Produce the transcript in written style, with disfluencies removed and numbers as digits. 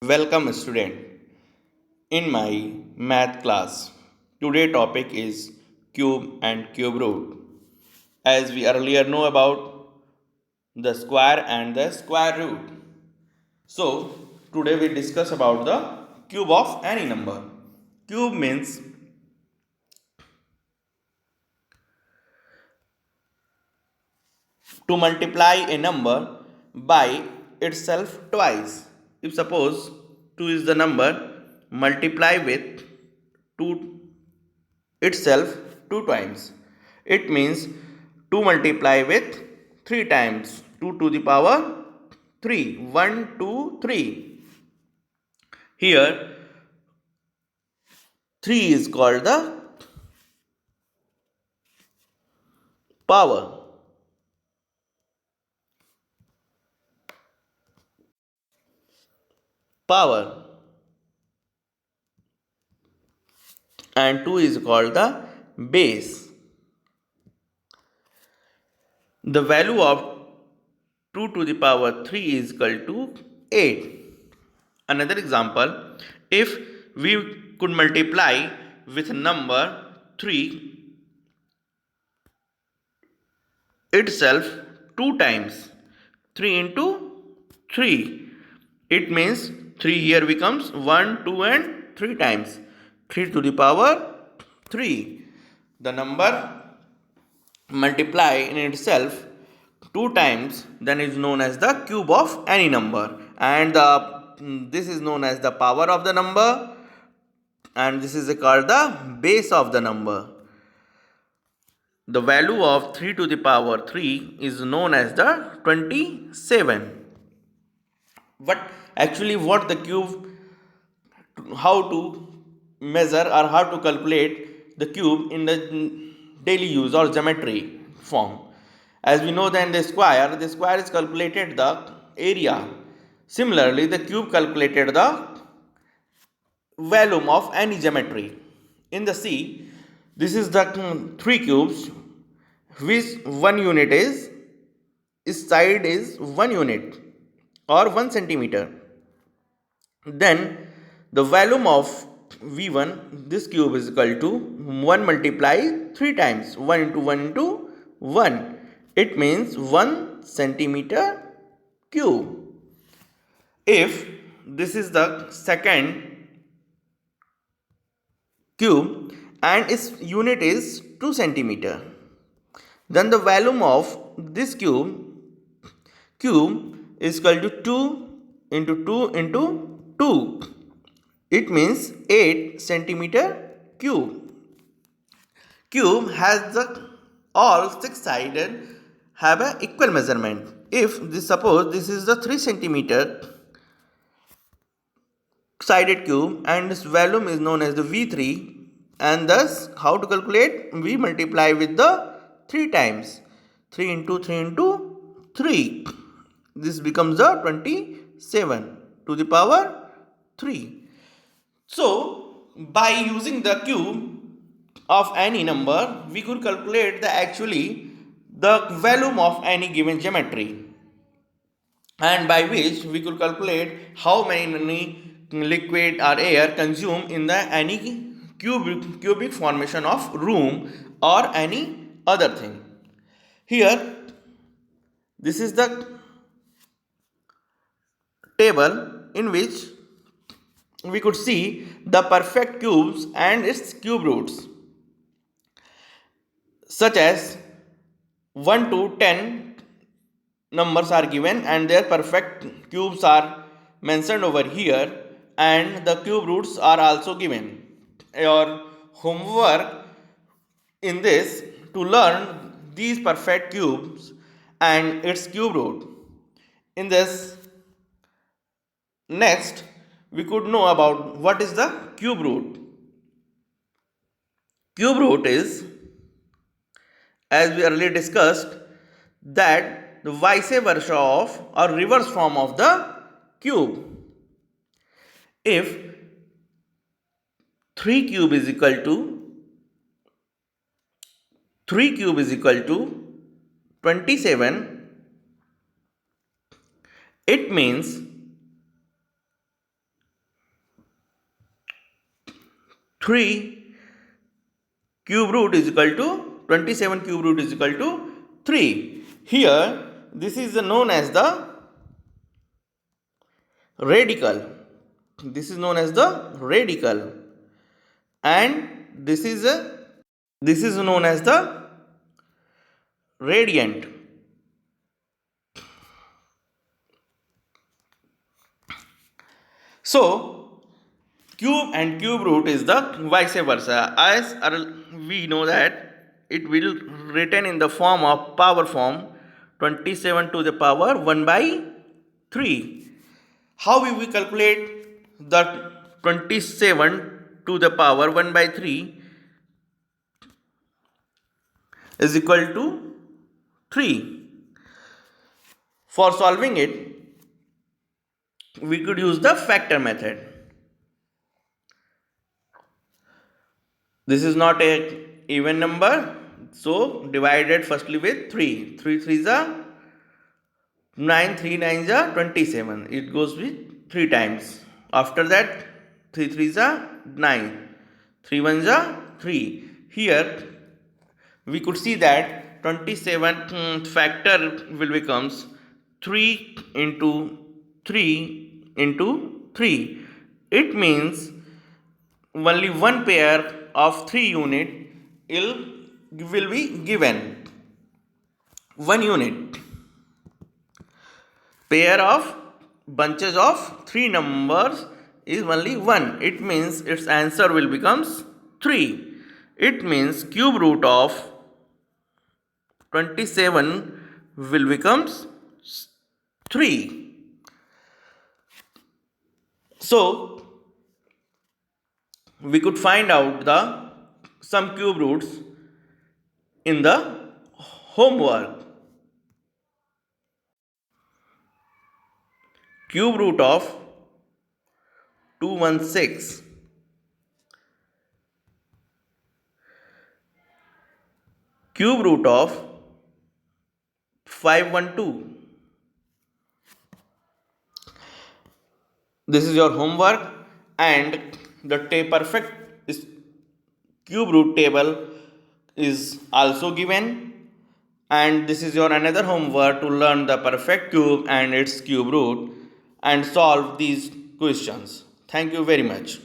Welcome student in my math class. Today topic is cube and cube root. As we earlier know about the square and the square root. So today we discuss about the cube of any number. Cube means to multiply a number by itself twice. If suppose 2 is the number, multiply with 2 itself 2 times. It means 2 multiply with 3 times. 2 to the power 3. 1, 2, 3. Here 3 is called the power. Power. And 2 is called the base. The value of 2 to the power 3 is equal to 8. Another example, if we could multiply with number 3 itself 2 times, 3 into 3, it means 3 here becomes 1, 2 and 3 times, 3 to the power 3. The number multiply in itself 2 times, then is known as the cube of any number, and this is known as the power of the number, and this is called the base of the number. The value of 3 to the power 3 is known as the 27. But actually what the cube, how to measure or how to calculate the cube in the daily use or geometry form. As we know that in the square is calculated the area. Similarly, the cube calculated the volume of any geometry. In the C, this is the 3 cubes, which 1 unit is side is 1 unit or 1 centimeter. Then the volume of V1, this cube is equal to 1 multiply 3 times, 1 into 1 into 1. It means 1 centimeter cube. If this is the second cube and its unit is 2 centimeter, then the volume of this cube is equal to 2 into 2 into 2. It means 8 centimeter cube. Cube has the all 6 sided have a equal measurement. If this, suppose this is the 3 centimeter sided cube and its volume is known as the V3, and thus how to calculate, we multiply with the 3 times, 3 into 3 into 3. This becomes the 27 to the power 3. So by using the cube of any number, we could calculate the actually the volume of any given geometry, and by which we could calculate how many liquid or air consumed in the any cubic formation of room or any other thing. Here this is the table in which we could see the perfect cubes and its cube roots, such as 1 to 10 numbers are given and their perfect cubes are mentioned over here, and the cube roots are also given. Your homework in this to learn these perfect cubes and its cube root. In this next, we could know about what is the cube root. Cube root is, as we earlier discussed, that the vice versa of or reverse form of the cube. If 3 cube is equal to 27, it means 3 cube root is equal to 27 cube root is equal to 3. Here this is known as the radical. This is known as the radical, and this is known as the radiant. So cube and cube root is the vice versa, as we know that it will written in the form of power form 27 to the power 1 by 3. How we will calculate the 27 to the power 1 by 3 is equal to 3. For solving it, we could use the factor method. This is not a even number, so divided firstly with 3. 3 3s are 9, 3 9s are 27. It goes with 3 times. After that 3 3s are 9, 3 1s are 3. Here we could see that 27 factor will becomes 3 into 3 into 3. It means only one pair of 3 unit will be given. 1 unit. Pair of bunches of 3 numbers is only 1. It means its answer will becomes 3. It means cube root of 27 will becomes 3. So we could find out the some cube roots in the homework. Cube root of 216. Cube root of 512. This is your homework, and the perfect cube root table is also given, and this is your another homework to learn the perfect cube and its cube root and solve these questions. Thank you very much.